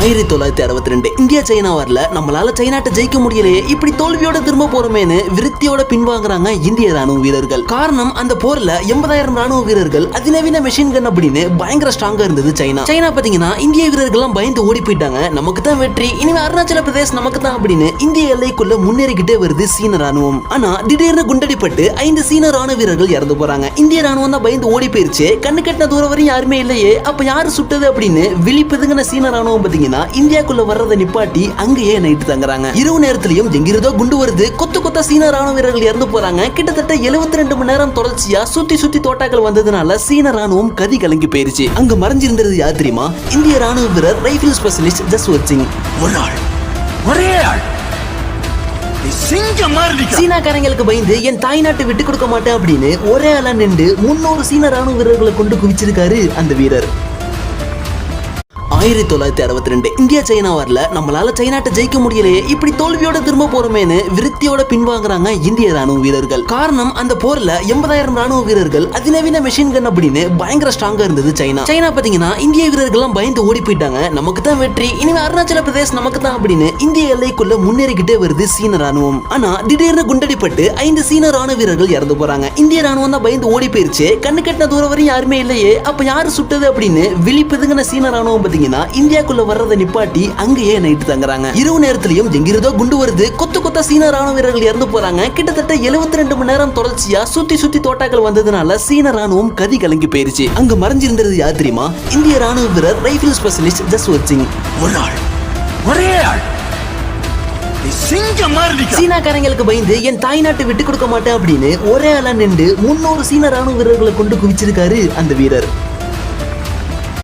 1962 India China வார்ல நம்மளால சைனாட்ட ஜெயிக்க முடியலையே, இப்படி தோல்வியோட திரும்ப போறோமேனு விருத்தியோட பின்வாங்குறாங்க இந்திய ராணுவ வீரர்கள். காரணம், அந்த போர்ல 80,000 ராணுவ வீரர்கள் அதிநவீன மெஷின் கன் அப்படின்னு பயங்கர ஸ்ட்ராங்கா இருந்தது சைனா. சைனா பாத்தீங்கன்னா இந்திய வீரர்கள் பயந்து ஓடி போயிட்டாங்க. நமக்கு தான் வெற்றி, இனிமே அருணாச்சல பிரதேஷ் நமக்கு தான் அப்படின்னு இந்திய எல்லைக்குள்ள முன்னேறிக்கிட்டே வருது சீன ராணுவம். ஆனா திடீர்னு குண்டடிப்பட்டு 5 சீன ராணுவ வீரர்கள் இறந்து போறாங்க. இந்திய ராணுவம் தான் பயந்து ஓடி போயிருச்சு. கண்ணு கட்டின தூரம் வரையும் யாருமே இல்லையே, அப்ப யாரு சுட்டது அப்படின்னு விழிப்புதுங்கின சீன ராணுவம் இந்தியாக்குள்ள வர்றதை நிப்பாட்டி அங்கேயே நைட்டு தங்குறாங்க. இரவு நேரத்திலையும் எங்கிருந்தோ குண்டு வருது. கொத்த சீன ராணுவ வீரர்கள் இறந்து போறாங்க. கிட்டத்தட்ட 72 மணி நேரம் தொடர்ச்சியா சுத்தி தோட்டாக்கள் வந்ததுனால சீன ராணுவம் கதி கலங்கி போயிருச்சு. அங்க மறைஞ்சிருந்தது யார் தெரியுமா? இந்திய ராணுவ வீரர் ரைபிள் ஸ்பெஷலிஸ்ட் ஜஸ்வந்த் சிங். ஒரே ஆள் சீனாக்காரங்களுக்கு பயந்து என் தாய் நாட்டை விட்டு கொடுக்க மாட்டேன் அப்படின்னு ஒரே ஆளா நின்று 300 சீன ராணுவ வீரர்களை கொண்டு குவிச்சிருக்காரு அந்த வீரர். 1962 இந்தியா சைனா வார்ல நம்மளால சைனாட்ட ஜெயிக்க முடியலையே, இப்படி தோல்வியோட திரும்ப போறோமேனு விருத்தியோட பின்வாங்குறாங்க இந்திய ராணுவ வீரர்கள். காரணம், அந்த போர்ல 80,000 ராணுவ வீரர்கள் அதிநவீன மெஷின் கன் அப்படின்னு பயங்கர ஸ்ட்ராங்கா இருந்தது சைனா. சைனா பாத்தீங்கன்னா இந்திய வீரர்கள் பயந்து ஓடி போயிட்டாங்க. நமக்கு தான் வெற்றி, இனிமே அருணாச்சல பிரதேஷ் நமக்கு தான் அப்படின்னு இந்திய எல்லைக்குள்ள முன்னேறிக்கிட்டே வருது சீன ராணுவம். ஆனா திடீர்னு குண்டடிப்பட்டு 5 சீன ராணுவ வீரர்கள் இறந்து போறாங்க. இந்திய ராணுவம் தான் பயந்து ஓடி போயிருச்சு. கண்ணு கட்டின தூரம் வரையும் யாருமே இல்லையே, அப்ப யாரு சுட்டது அப்படின்னு விழிப்புதுங்கின சீன ராணுவம் பாத்தீங்கன்னா இந்தியாக்குள்ள வர்றதை நிப்பாட்டி அங்கேயே நைட்டு தங்குறாங்க. இரவு நேரத்திலையும் எங்கிருந்தோ குண்டு வருது. கொத்த சீன ராணுவ வீரர்கள் இறந்து போறாங்க. கிட்டத்தட்ட 72 மணி நேரம் தொடர்ச்சியா சுத்தி தோட்டாக்கள் வந்ததுனால சீன ராணுவம் கதி கலங்கி போயிருச்சு. அங்க மறைஞ்சிருந்தது யார் தெரியுமா? இந்திய ராணுவ வீரர் ரைபிள் ஸ்பெஷலிஸ்ட் ஜஸ்வந்த் சிங். ஒரே ஆள் சீனாக்காரங்களுக்கு பயந்து என் தாய் நாட்டை விட்டு கொடுக்க மாட்டேன் அப்படின்னு ஒரே ஆளா நின்று 300 சீன ராணுவ வீரர்களை கொண்டு குவிச்சிருக்காரு அந்த வீரர்.